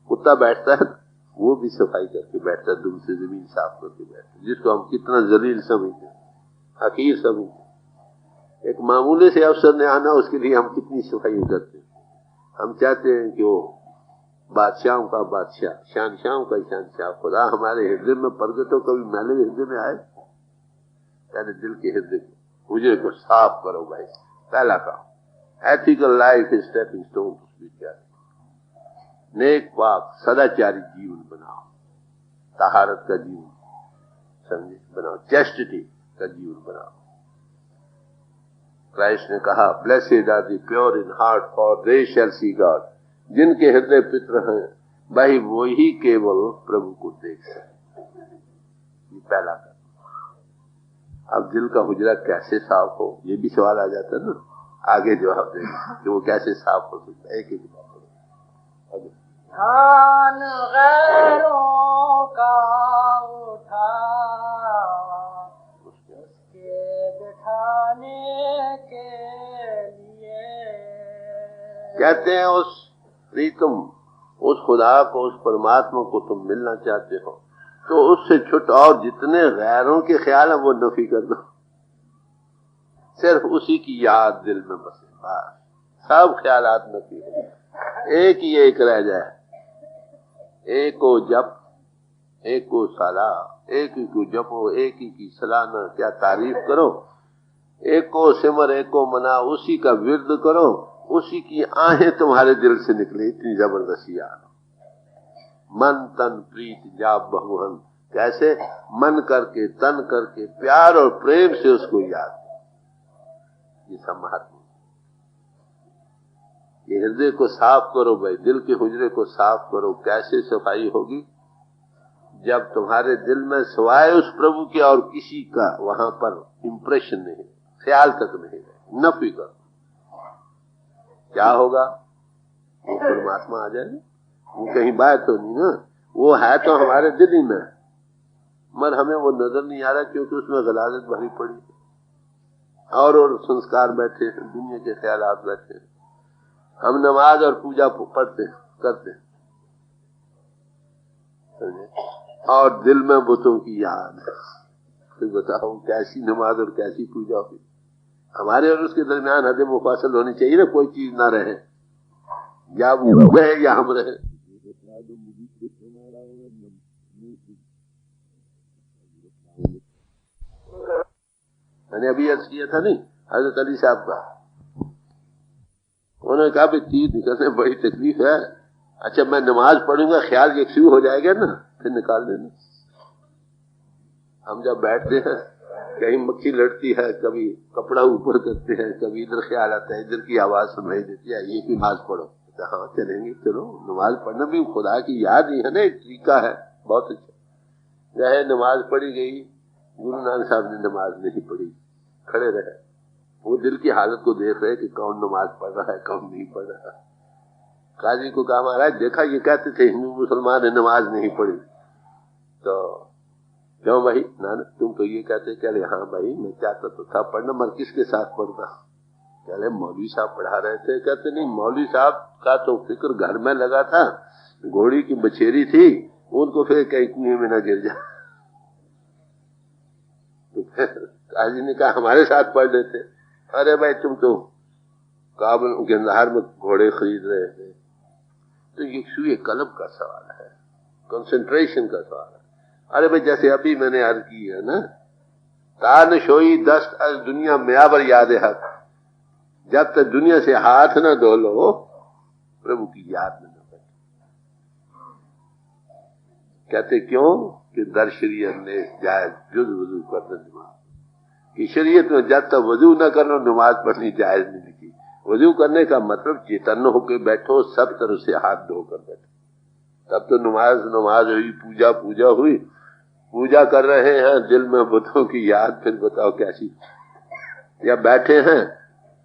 कुत्ता बैठता है वो भी सफाई करके बैठता है, दुम से जमीन साफ करके बैठता है, जिसको हम कितना जलील समझते हैं, हकीर समझते हैं। एक मामूली से अवसर ने आना, उसके लिए हम कितनी सफाई करते हैं। हम चाहते हैं कि वो बादशाहों का बादशाह, शहंशाहों का शहंशाह खुदा हमारे हृदय में प्रगट हो। कभी मैले हृदय में आए, यानी दिल के हृदय को, हुजरे को साफ करो भाई, पहला काम। Ethical life is stepping stone to spirituality. नेक पाक सदाचारी जीवन बनाओ, तहारत का जीवन समझे बनाओ, चैस्टिटी का जीवन बनाओ। क्राइस्ट ने कहा, blessed are the pure in heart for they shall see God. जिनके हृदय पित्र हैं भाई वही केवल प्रभु को देख सकते। ये पहला कर। अब दिल का हुजरा कैसे साफ हो, ये भी सवाल आ जाता है ना, आगे जवाब देंगे कि वो कैसे साफ हो सकता है। एक एक बात ध्यान गैरों का उठा उसके बिठाने के लिए, कहते हैं उस प्रीतम, उस खुदा को, उस परमात्मा को तुम मिलना चाहते हो तो उससे छुट, और जितने गैरों के ख्याल हैं वो नफी कर दो, सिर्फ उसी की याद दिल में बसे, बस सब ख्यालात नफी हो, एक ही एक रह जाए। एक को जप, एक को सला, एक ही को जपो, एक ही की सलाना क्या तारीफ करो, एक को सिमर, एक को मना, उसी का विरद करो, उसी की आहें तुम्हारे दिल से निकले, इतनी जबरदस्ती याद। मन तन प्रीत जाप भगवान, कैसे मन करके, तन करके, प्यार और प्रेम से उसको याद। ये सब महत्व। ये हृदय को साफ करो भाई, दिल के हुजरे को साफ करो। कैसे सफाई होगी? जब तुम्हारे दिल में सिवाय उस प्रभु के और किसी का वहां पर इंप्रेशन नहीं, ख्याल तक नहीं, नफी करो, क्या होगा? वो परमात्मा आ जाएगा। वो कहीं बाहर तो नहीं ना, वो है तो हमारे दिल ही में, मगर हमें वो नजर नहीं आ रहा क्योंकि उसमें गलाजत भरी पड़ी और संस्कार बैठे, दुनिया के ख्यालात बैठे। हम नमाज और पूजा पढ़ते करते और दिल में बुतों की याद है। तो बताओ कैसी नमाज और कैसी पूजा होगी? हमारे और उसके दरमियान हद मुफासल होनी चाहिए ना, कोई चीज ना रहे, या वो रहे या हम रहे। मैंने अभी अर्ज किया था नहीं हजरत अली साहब का, उन्होंने कहा भाई तीर निकलने में बड़ी तकलीफ है, अच्छा मैं नमाज पढ़ूंगा ख्याल यकसू हो जाएगा ना, फिर निकाल देना। हम जब बैठते हैं कहीं मक्खी लड़ती है, कभी कपड़ा ऊपर करते हैं, कभी इधर ख्याल आता है, इधर की आवाज सुनाई देती है, ये भी नमाज पढ़ो। हाँ चलेंगे, चलो नमाज पढ़ना भी खुदा की याद ही है ना, एक तरीका है बहुत अच्छा। चाहे नमाज पढ़ी गई, गुरु नानक साहब ने नमाज नहीं पढ़ी, खड़े रहे, वो दिल की हालत को देख रहे कि कौन नमाज पढ़ रहा है कौन नहीं पढ़ रहा। काजी को कहा महाराज देखा ये कहते थे हिंदू मुसलमान ने नमाज नहीं पढ़ी, तो क्यों भाई नानक तुम तो ये कहते, कह रहे हाँ भाई मैं चाहता तो था पढ़ना, मगर किसके साथ पढ़ता? कह रहे मौलवी साहब पढ़ा रहे थे। कहते नहीं, मौलवी साहब का तो फिक्र घर में लगा था, घोड़ी की बछेरी थी, उनको फिर कहीं कुएं में ना गिर जाए। तो फिर काजी ने कहा हमारे साथ पढ़ लेते। अरे भाई तुम तो काबुल गंधार में घोड़े खरीद रहे थे। तो ये कलब का सवाल है, कंसंट्रेशन का सवाल है। अरे भाई जैसे अभी मैंने अर्ज की है ना, तान शोई दस्त अज दुनिया म्याबर याद हक, जब तक दुनिया से हाथ न धो लो प्रभु की याद में न बैठो। कहते क्यों कि दर शरीयत ने जायज जुज वजू कर दे नमाज, कि शरीयत में जब तक वजू न करो नमाज पढ़नी जायज नहीं लिखी। वजू करने का मतलब चेतन होकर बैठो, सब तरफ से हाथ धोकर बैठो, तब तो नमाज हुई, पूजा हुई। पूजा कर रहे हैं दिल में बुतों की याद, फिर बताओ कैसी? या बैठे हैं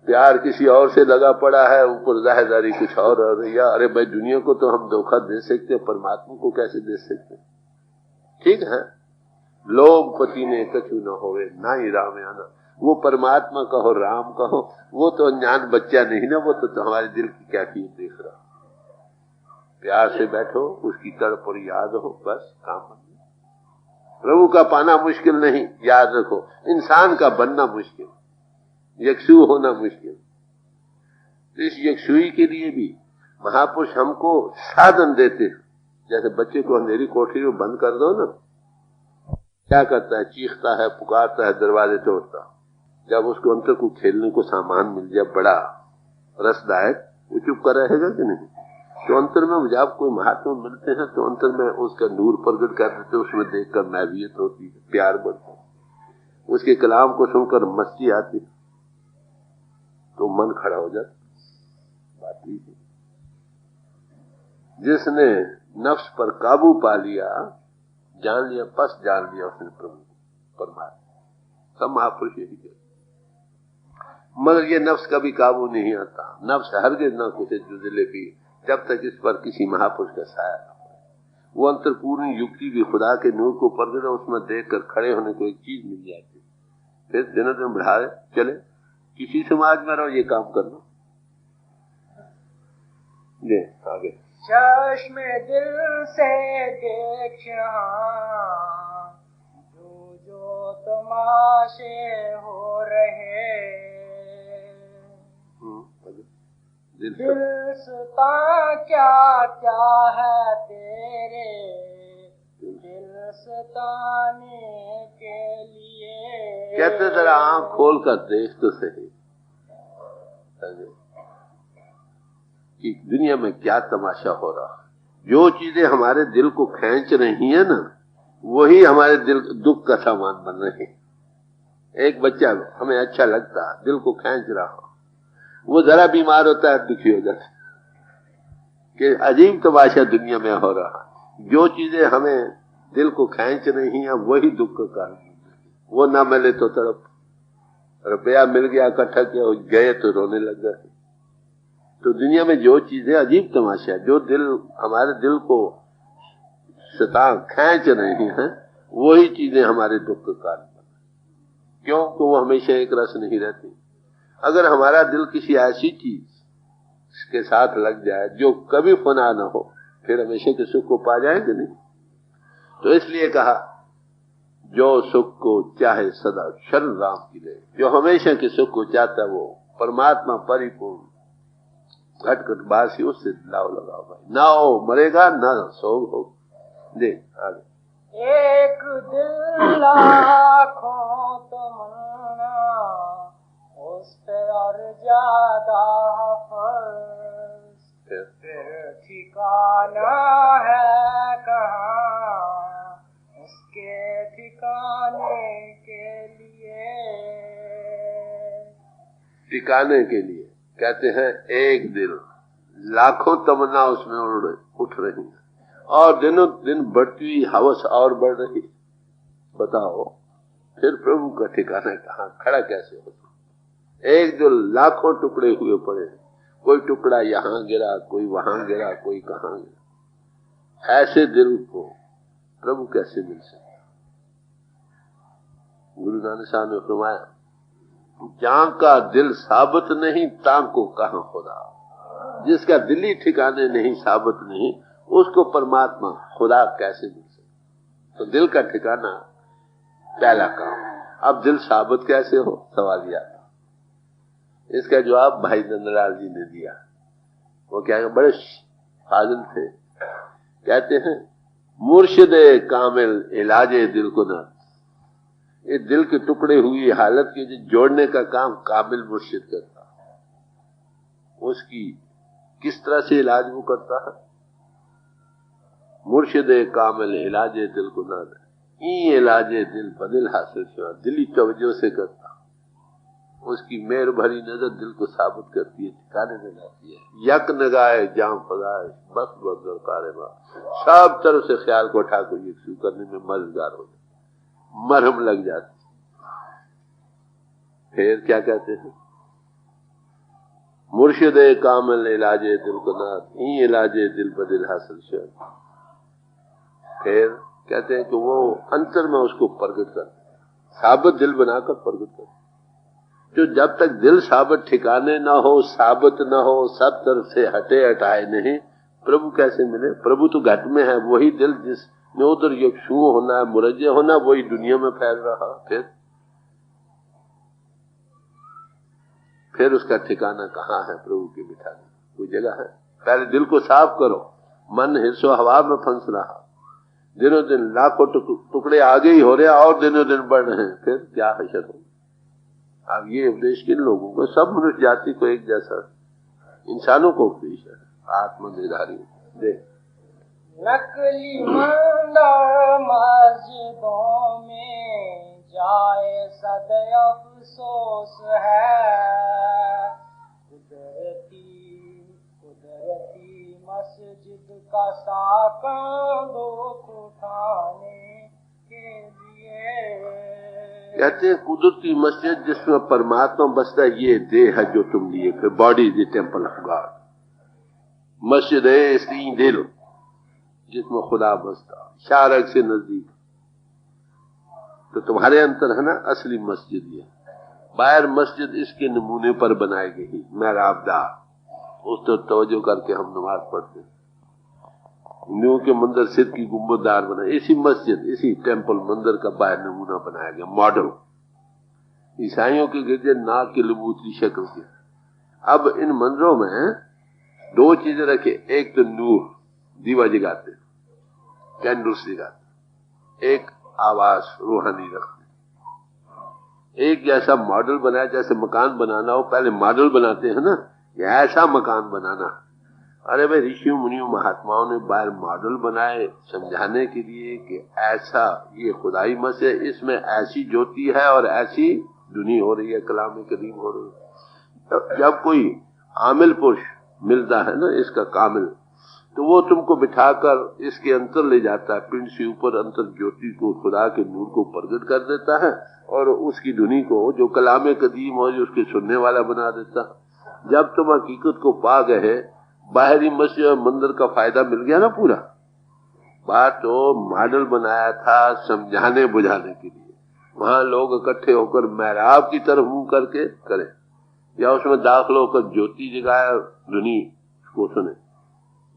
प्यार किसी और से लगा पड़ा है, ऊपर जाहिरदारी कुछ और हो रही है। अरे भाई दुनिया को तो हम धोखा दे सकते, परमात्मा को कैसे दे सकते? ठीक है, लोग पति ने कछु न होवे ना ही राम आना, वो परमात्मा कहो राम कहो, वो तो अनजान बच्चा नहीं ना, वो तो हमारे दिल की कैफियत देख रहा। प्यार से बैठो, उसकी तड़प और याद हो, बस काम बन गया। प्रभु का पाना मुश्किल नहीं, याद रखो, इंसान का बनना मुश्किल, यकसू होना मुश्किल। तो इस यकसुई के लिए भी महापुरुष हमको साधन देते हैं। जैसे बच्चे को अंधेरी कोठरी में बंद कर दो ना, क्या करता है? चीखता है, पुकारता है, दरवाजे तोड़ता। जब उसको अंतर को खेलने को सामान मिल जाए बड़ा रसदायक, वो चुप कर रहेगा कि नहीं? तो अंतर में जब कोई महात्मा मिलते हैं तो अंतर में उसका नूर प्रगट कर देते, उसमें देखकर मैवियत होती है, प्यार बढ़ता है, उसके कलाम को सुनकर मस्ती आती, तो मन खड़ा हो जाता। बात ही है, जिसने नफ्स पर काबू पा लिया, जान लिया, बस जान लिया उसने प्रभु परमात्मा। सब महापुरुष यही कहते। मगर ये नफ्स कभी काबू नहीं आता, नफ्स हरगिज़ ना कुछ जुजले भी, जब तक इस पर किसी महापुरुष का साया न हो। वो अंतरपूर्ण युक्ति भी खुदा के नूर को प्रगट, उसमें देखकर खड़े होने को एक चीज मिल जाती, फिर दिन दिन बढ़ा चले। किसी समाज में रहो, ये काम करना। ले आगे। चश्मे दिल से देखना, जो तमाशे हो रहे, दिलस्ता क्या क्या है तेरे, दिलस्ताने के लिए। कहते जरा आंख खोल कर देख तो सही कि दुनिया में क्या तमाशा हो रहा है। जो चीजें हमारे दिल को खींच रही है ना, वही हमारे दिल दुख का सामान बन रही है। एक बच्चा हमें अच्छा लगता, दिल को खींच रहा हो, वो जरा बीमार होता है दुखी हो जाता है कि अजीब तमाशा दुनिया में हो रहा है। जो चीजें हमें दिल को खींच रही हैं वही दुख का कारण। वो ना मिले तो तड़प, रुपया मिल गया इकट्ठा किया, गए तो रोने लग गए। तो दुनिया में जो चीजें अजीब तमाशा, जो दिल हमारे दिल को सता खींच रही हैं, वही चीजें हमारे दुख का कारण बने। क्यों? तो वो हमेशा एक रस नहीं रहती। अगर हमारा दिल किसी ऐसी चीज के साथ लग जाए जो कभी फना ना हो, फिर हमेशा के सुख को पा जाएंगे नहीं। तो इसलिए कहा जो सुख को चाहे सदा शरण राम की ले, जो हमेशा के सुख को चाहता है वो परमात्मा परिपूर्ण घटघट बासी, उससे लाव लगाओ भाई। ना हो मरेगा, ना सोग हो। दे आगे। एक दिल लाखों तमन्ना, उस पे और ज्यादा हफस, फिर ठिकाना है कहाँ उसके ठिकाने के लिए। ठिकाने के लिए कहते हैं एक दिल, लाखों तमन्ना उसमें उठ रही है और दिनों दिन बढ़ती हुई हवस और बढ़ रही। बताओ फिर प्रभु का ठिकाना कहाँ, खड़ा कैसे हो? एक दिल लाखों टुकड़े हुए पड़े, कोई टुकड़ा यहां गिरा, कोई वहां गिरा, कोई कहां गिरा। ऐसे दिल को प्रभु कैसे मिल सकता? गुरु नानक साहब ने फरमाया, जहां का दिल साबित नहीं तां को कहां खुदा। जिसका दिल ही ठिकाने नहीं, साबित नहीं, उसको परमात्मा खुदा कैसे मिल सकता? तो दिल का ठिकाना पहला काम। अब दिल साबित कैसे हो, सवाल यह। इसका जवाब भाई नंदलाल जी ने दिया। वो क्या है, बड़े फाजिल थे। कहते हैं, मुर्शिदे कामिल इलाजे दिल को ना। ये दिल के टुकड़े हुई हालत के जोड़ने का काम कामिल मुर्शिद करता है। उसकी किस तरह से इलाज वो करता है? मुर्शिदे कामिल इलाजे दिल को ना, ई इलाजे दिल बदिल हासिल हुआ। दिली तवज्जो से करता, उसकी मेहर भरी नजर दिल को साबित करती है, ठिकाने में लाती है। यक नगाए जाम फजाए बस बस दरकारे बा, सब तरफ से ख्याल को उठा कर यकसू करने में मददगार हो जाती, मरहम लग जाती। फिर क्या कहते हैं, मुर्शिदे कामिल इलाजे दिल को ना, ई इलाजे दिल बदिल हासिल हुआ। फिर कहते हैं कि वो अंतर में उसको प्रकट कर, साबित दिल बनाकर प्रकट कर। जो जब तक दिल साबित ठिकाने ना हो, साबित ना हो, सब तरफ से हटे हटाए नहीं, प्रभु कैसे मिले? प्रभु तो घट में है, वही दिल जिसमें उधर यकसू होना, मुरज्जे होना, वही दुनिया में फैल रहा। फिर उसका ठिकाना कहाँ है? प्रभु के बिठाने कोई जगह है? पहले दिल को साफ करो। मन हिस्सों हवा में फंस रहा, दिनों दिन लाखों टुकड़े आगे ही हो रहे और दिनों दिन बढ़ रहे हैं, फिर क्या हशर हो? अब ये उपदेश किन लोगों को? सब मनुष्य जाति को एक जैसा, इंसानों को उपदेश है, आत्मनिर्धारी। देख, नकली मंदिर मस्जिदों में जाए सद अफसोस है, कुदरती मस्जिद का साकन दुख उठाने के लिए। कहते हैं कुदरती मस्जिद जिसमें परमात्मा बसता है, ये देह है जो तुम लिए, फिर body is the temple of God. मस्जिद है इसलिए दिल जिसमें खुदा बसता, शारक से नजदीक। तो तुम्हारे अंदर है ना असली मस्जिद। ये बाहर मस्जिद इसके नमूने पर बनाई गई, मेहराबदार, उस तो तवज्जो करके हम नमाज पढ़ते। हिंदुओं के मंदिर सिद्ध की गुंबददार बनाए, इसी मस्जिद, इसी टेम्पल मंदिर का बाहर नमूना बनाया गया, मॉडल। ईसाइयों के गिरजे नाक की लबूतरी शक्ल के। अब इन मंदिरों में दो चीजें रखे, एक तो नूर, दीवा जगाते, कैंडल्स जगाते, एक आवाज रूहानी रखते। एक जैसा मॉडल बनाया, जैसे मकान बनाना हो पहले मॉडल बनाते हैं ना, ऐसा मकान बनाना। अरे भाई, ऋषियों मुनियों महात्माओं ने बाहर मॉडल बनाए समझाने के लिए कि ऐसा ये खुदाई मस्जिद, इसमें ऐसी ज्योति है और ऐसी दुनिया हो रही है, कलाम करीम हो रही है। जब कोई आमिल पुरुष मिलता है ना, इसका कामिल, तो वो तुमको बिठाकर इसके अंतर ले जाता है, पिंड से ऊपर अंतर ज्योति को, खुदा के नूर को प्रकट कर देता है और उसकी धुनी को जो कलाम कदीम हो जो उसके सुनने वाला बना देता है। जब तुम हकीकत को पा गए, बाहरी मस्जिद और मंदिर का फायदा मिल गया ना पूरा। बात तो मॉडल बनाया था समझाने बुझाने के लिए, वहां लोग इकट्ठे होकर मेहराब की तरफ मुंह करके करें, या उसमें दाखिल होकर ज्योति जगाए धुनी को सुने।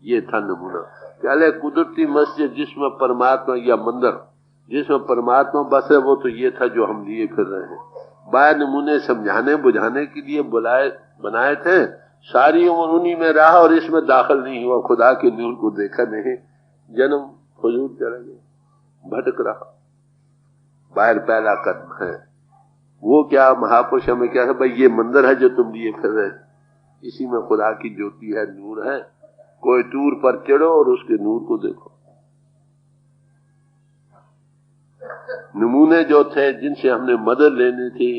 ये था नमूना। पहले कुदरती मस्जिद जिसमें परमात्मा, या मंदिर जिसमें परमात्मा बस है, वो तो ये था जो हम लिए फिर रहे हैं। बाहर नमूने समझाने बुझाने के लिए बनाए थे, सारी उम्र उन्हीं में रहा और इसमें दाखिल नहीं हुआ, खुदा के नूर को देखा नहीं, जन्म फजूल चला गया, भटक रहा। बाहर पहला कदम है वो क्या महापुरुष हमें क्या है, भाई ये मंदिर है जो तुम लिए फिर रहे, इसी में खुदा की ज्योति है, नूर है, कोई टूर पर चढ़ो और उसके नूर को देखो। नमूने जो थे जिनसे हमने मदद लेनी थी,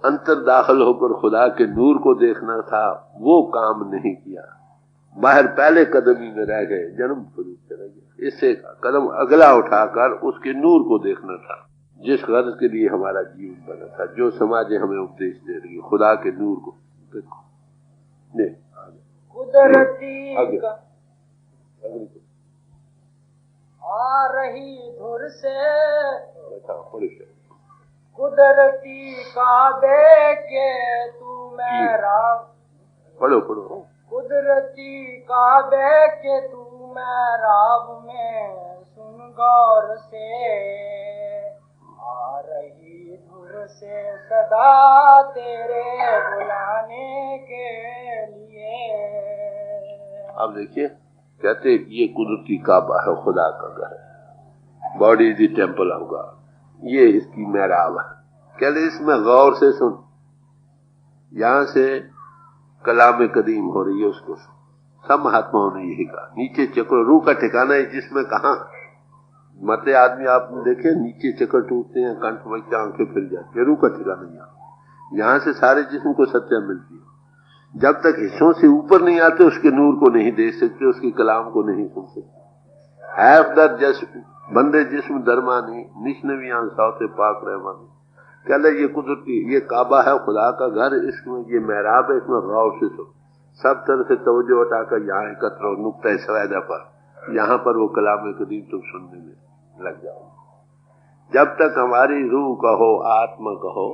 अंतर दाखिल होकर खुदा के नूर को देखना था, वो काम नहीं किया। बाहर पहले कदम ही में रह गए, जन्म शुरू चले गए। इससे कदम अगला उठाकर उसके नूर को देखना था, जिस गर्ज के लिए हमारा जीवन बना था, जो समाज हमें उपदेश दे रही है, खुदा के नूर को देखो। कुदरती आ रही धुर से कुदरती काबे के तू मेरा, पढ़ो पढ़ो। कुदरती काबे के तू मेराब में सुन गौर से, आ रही धुर से सदा तेरे बुलाने के लिए। अब देखिए, कहते ये कुदरती काबा है, खुदा का घर है, body is the temple of God, ये इसकी मेहराब है। कहते इसमें गौर से सुन, यहां से कलाम कदीम हो रही है, उसको सब महात्माओं ने यही कहा। नीचे चक्र रूह का ठिकाना है, जिसमें कहा मते आदमी आपने देखे, नीचे चक्कर टूटते हैं, कंठ में आंखें फिर जाती है, रूह का ठिकाना यहाँ से सारे जिस्म को सत्या मिलती है। जब तक हिस्सों से ऊपर नहीं आते, उसके नूर को नहीं देख सकते, उसके कलाम को नहीं सुन सकते। हैफ दर जस बंदे जिस्म दरमानी निश्नवी आंसाओं से पाक रहमानी। कहले ये कुदरती, ये काबा है, खुदा का घर, इसमें ये मेहराब है, इसमें गौर से सुन। सब तरह से तवज्जो हटाकर यहाँ एकत्र हो, नुक्ता सवैदा पर, यहाँ पर वो कलाम कदीम तुम सुनने में लग जाओ। जब तक हमारी रूह कहो, आत्मा कहो,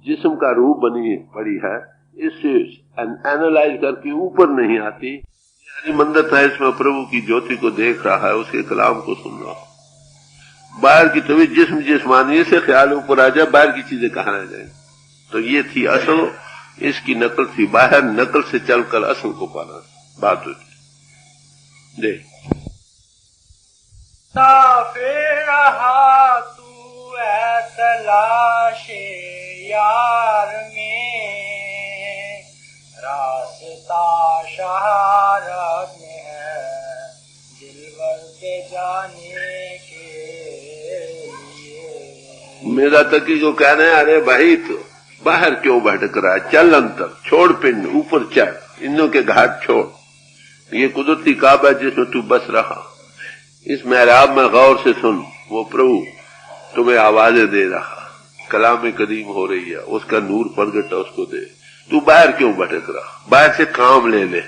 जिस्म का रूह बनी पड़ी है, इससे एनालाइज करके ऊपर नहीं आती। यानी मंदिर था, इसमें प्रभु की ज्योति को देख रहा है, उसके कलाम को सुन रहा। बाहर की तभी जिस्म जिस्मानी से ख्याल ऊपर आ जाए, बाहर की चीजें कहाँ रह जाए। तो ये थी असल, इसकी नकल थी, बाहर नकल से चलकर असल को पाना बात होती। देख फिर रहा तू है तलाशे यार में, रास्ता शहारत में है दिलवर के जाने के लिए। मेरा तकी को कहना है, अरे भाई तो बाहर क्यों भटक रहा है, चल अंतर छोड़, पिंड ऊपर चढ़, इन्हों के घाट छोड़। ये कुदरती काबा जिसमें तू बस रहा, इस मेहराब में गौर से सुन। वो प्रभु तुम्हें आवाजें दे रहा, कलाम कदीम हो रही है, उसका नूर प्रगट है, उसको दे। तू बाहर क्यों भटक रहा, बाहर से काम ले ले,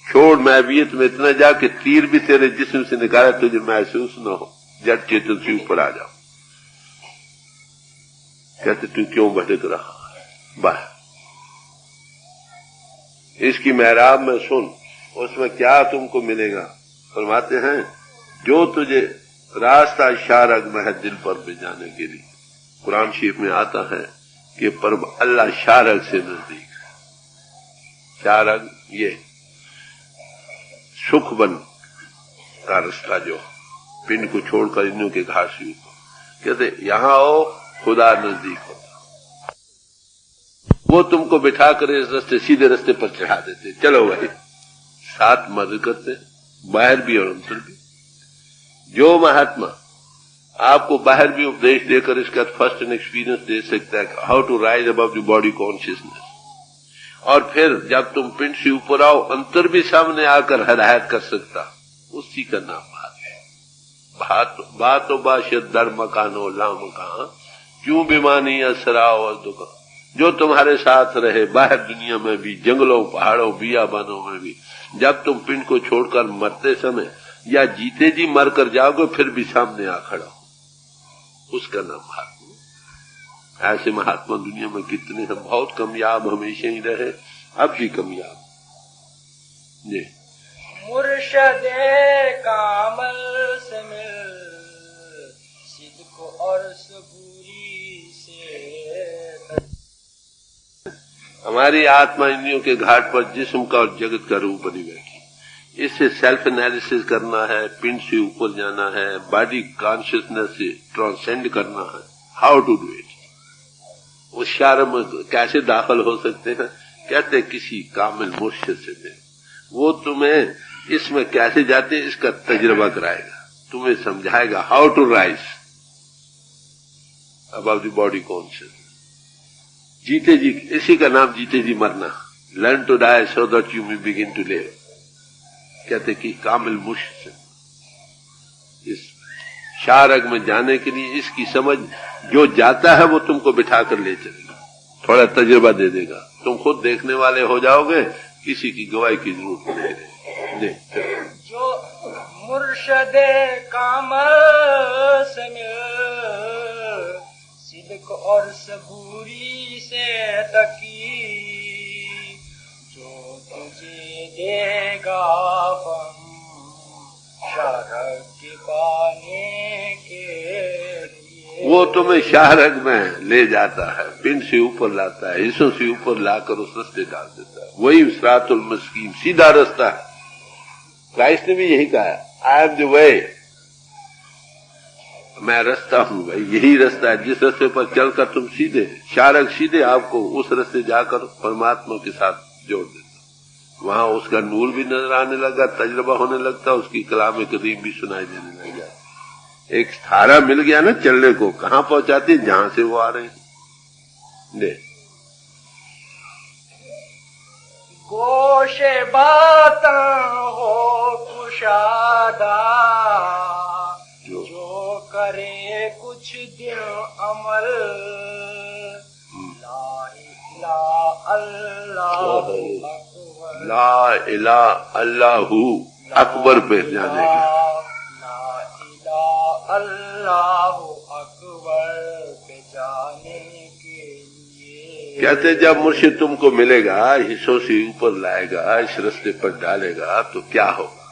छोड़ महवियत में इतना जा कि तीर भी तेरे जिस्म से निकाला तुझे महसूस न हो, जड़ चेतन से ऊपर आ जाओ। कहते तू क्यों भटक रहा है बाहर, इसकी मेहराब में सुन, उसमें क्या तुमको मिलेगा। फरमाते हैं जो तुझे रास्ता शारग में है दिल पर भी जाने के लिए। कुरान शरीफ में आता है कि पर अल्लाह शारग से नजदीक है। शारग ये सुखबन का रास्ता, जो पिंड को छोड़कर इन्हों के घाट से ऊपर, कहते यहां आओ, खुदा नजदीक होता, वो तुमको बिठा कर इस रास्ते सीधे रास्ते पर चढ़ा देते। चलो भाई, साथ मदद करते, बाहर भी और अंदर भी। जो महात्मा आपको बाहर भी उपदेश देकर इसका फर्स्ट एंड एक्सपीरियंस दे सकता है, how to rise above the body consciousness, और फिर जब तुम पिंड से ऊपर आओ, अंतर भी सामने आकर हदायत कर सकता, उसी का नाम बात है। बातो बाशद दर मकानो लाम कहां, क्यों बेमानी असराओ और दुख, जो तुम्हारे साथ रहे बाहर दुनिया में भी, जंगलों पहाड़ों बियाबानों में भी, जब तुम पिंड को छोड़कर मरते समय या जीते जी मर कर जाओगे, फिर भी सामने आ खड़ा हो, उसका नाम महात्मा। ऐसे महात्मा दुनिया में कितने हैं, बहुत कामयाब हमेशा ही रहे, अब भी कामयाब। जी मुर्शदे कामल से मिल, सिद्क और सबूरी से। हमारी आत्मा इंद्रियों के घाट पर जिस्म का और जगत का रूप बनी बैठी। इससे सेल्फ एनालिसिस करना है, पिंड से ऊपर जाना है, बॉडी कॉन्शियसनेस से ट्रांसेंड करना है। हाउ टू डू इट, उस शार में कैसे दाखिल हो सकते हैं? कहते किसी कामिल मुर्शिद से मिल, वो तुम्हें इसमें कैसे जाते हैं इसका तजुर्बा कराएगा, तुम्हें समझाएगा how to rise about the body conscious. जीते जी, इसी का नाम जीते जी मरना, learn to die so that you may begin to live. कहते कि कामिल मुर्शिद से इस शारग में जाने के लिए इसकी समझ, जो जाता है वो तुमको बिठा कर ले चलेगा, थोड़ा तजुर्बा दे देगा, तुम खुद देखने वाले हो जाओगे, किसी की गवाही की जरूरत नहीं रहेगी। जो मुर्शदे कामल से मिल, सिद्क और सबूरी से तकी, जो तुझे देगा फम शारग के पाने के लिए, वो तुम्हें शारग में ले जाता है, पिन से ऊपर लाता है, हिस्सों से ऊपर लाकर उस रास्ते डाल देता है। वही सिरातुल मुस्तकीम, सीधा रास्ता है। क्राइस्ट ने भी यही कहा, आई एम द वे, मैं रास्ता हूं भाई, यही रास्ता है जिस रास्ते पर चलकर तुम सीधे, शारग सीधे आपको उस रास्ते जाकर परमात्मा के साथ जोड़ देता। वहां उसका नूर भी नजर आने लगा, तजुर्बा होने लगता, उसकी कलाम कदीम भी सुनाई देने लग जाती। एक सहारा मिल गया ना चलने को, कहां पहुंचाती है? जहां से वो आ रहे हैं। ले गोशे बाता हो कुशादा, जो करे कुछ दिन अमल, ला इला अल्लाहू अकबर पे जाने का, अल्लाह अकबर पे जाने के लिए। कहते जब मुर्शिद तुमको मिलेगा, हिस्सों से ऊपर लाएगा, इस रास्ते पर डालेगा, तो क्या होगा?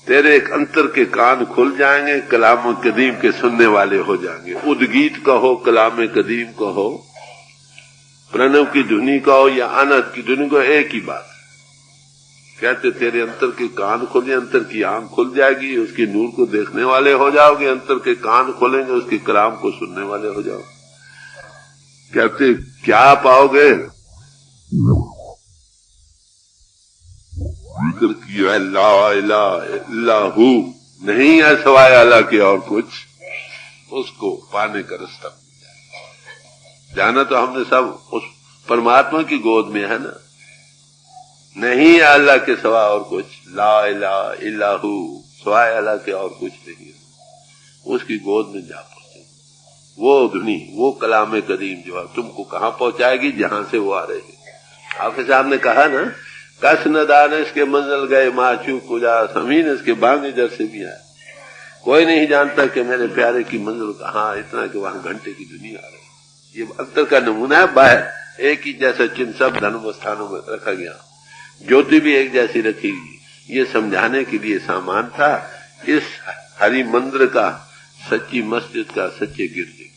तेरे एक अंतर के कान खुल जाएंगे, कलाम कदीम के सुनने वाले हो जाएंगे। उद्गीत कहो, कलाम कदीम कहो, प्रणव की धुनी कहो या अनहद की धुनी कहो, एक ही बात। कहते तेरे अंतर के कान खुले, अंतर की आंख खुल जाएगी, उसके नूर को देखने वाले हो जाओगे, अंतर के कान खोलेंगे, उसके कलाम को सुनने वाले हो जाओगे। कहते क्या पाओगे? जिक्र किया ला इलाहा इल्लल्लाहु, नहीं है सवाए अल्लाह के और कुछ, उसको पाने का रास्ता जाना तो हमने सब उस परमात्मा की गोद में है ना, नहीं है अल्लाह के सिवा और कुछ, ला इलाहा इल्लल्लाहु, सिवाय अल्लाह के और कुछ नहीं है, उसकी गोद में जा पहुंचे। वो धुनी, वो कलाम कदीम जो है तुमको कहां पहुंचाएगी? जहां से वो आ रही है। आपके सामने कहा ना, कस न दानिश के मंजिल गए माचू कुजा, समीन इसके बांगे जर से भी आए। कोई नहीं जानता कि मेरे प्यारे की मंजिल कहाँ, इतना कि वहां घंटे की दुनिया आ रही। ये अंतर का नमूना है। बाहर एक ही जैसा चिन्ह सब धर्म स्थानों में रखा गया, ज्योति भी एक जैसी रखी, ये समझाने के लिए सामान था। इस हरि मंदिर का, सच्ची मस्जिद का, सच्चे गिरजे।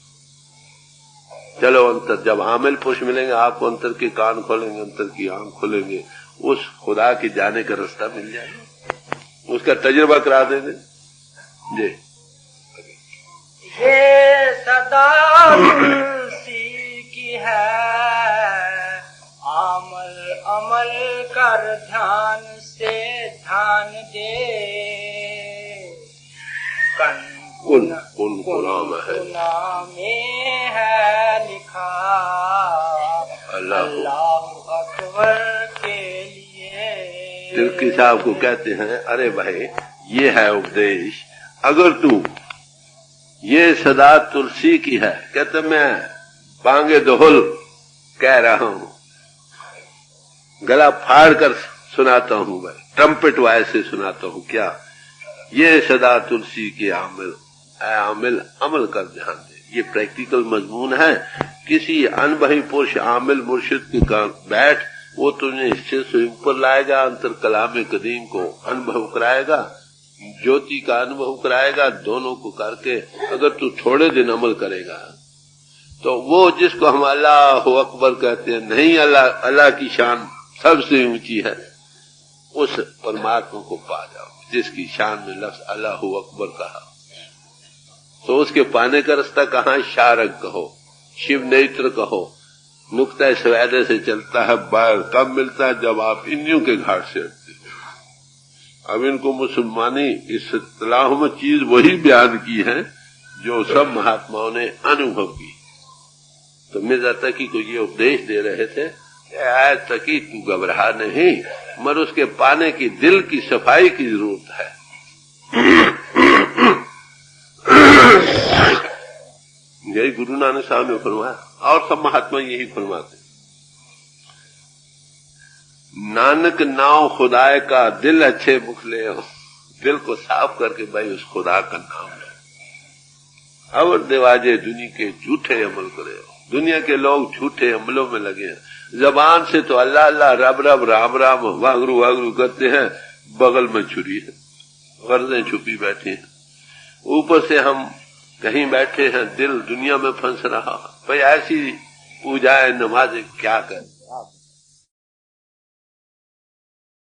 चलो अंतर, जब आमिल पुरुष मिलेंगे आपको, अंतर के कान खोलेंगे, अंतर की आंख खोलेंगे, उस खुदा के जाने का रास्ता मिल जाएगा, उसका तजुर्बा करा देंगे। जी ये सदा तुलसी की है, अमल अमल कर ध्यान से ध्यान दे, कुल गुलाम है, में है लिखा अल्लाह अकबर के लिए। तिलकी साहब को कहते हैं, अरे भाई ये है उपदेश, अगर तू ये सदा तुलसी की है, कहते मैं बांगे दोहल कह रहा हूं, गला फाड़ कर सुनाता हूं भाई, ट्रम्पेट वाय से सुनाता हूं। क्या ये सदा तुलसी के आमिल, आमिल अमल कर ध्यान दे। ये प्रैक्टिकल मजमून है। किसी अनबही पुरुष आमिल मुर्शिद के बैठ, वो तुझे हिस्से से ऊपर लाएगा, अंतर कलाम कदीम को अनुभव कराएगा, ज्योति का अनुभव कराएगा। दोनों को करके अगर तू थोड़े दिन अमल करेगा, तो वो जिसको हम अल्लाह अकबर कहते हैं, नहीं अल्लाह की शान सबसे ऊंची है, उस परमात्मा को पा जाओ जिसकी शान में लफ्ज अल्लाह अकबर कहा। तो उसके पाने का रास्ता कहाँ? शारग कहो, शिव नेत्र कहो, नुक्ता सवैदे से चलता है बाहर, कब मिलता है जब आप इंद्रियों के घाट से हटते हो। अब इनको मुसलमानी इस इत्तलाह में चीज वही बयान की है जो सब महात्माओं ने अनुभव की। तो मिर्जा तकी को ये उपदेश दे रहे थे, ऐ तकी तू घबरा नहीं, मगर उसके पाने की दिल की सफाई की जरूरत है। यही गुरु नानक साहब ने फरमाया और सब महात्मा यही फरमाते। नानक नाम खुदाए का, दिल अच्छे मुख ले हो, दिल को साफ करके भाई उस खुदा का नाम लो। और देवाजे दुनिया के झूठे अमल करे हो। दुनिया के लोग झूठे अमलों में लगे हैं। जबान से तो अल्लाह अल्लाह रब रब राम राम वागरू वागरू करते हैं, बगल में छुरी है, गर्दें छुपी बैठी हैं। ऊपर से हम कहीं बैठे हैं, दिल दुनिया में फंस रहा। भाई ऐसी पूजाएं नमाजें क्या करें।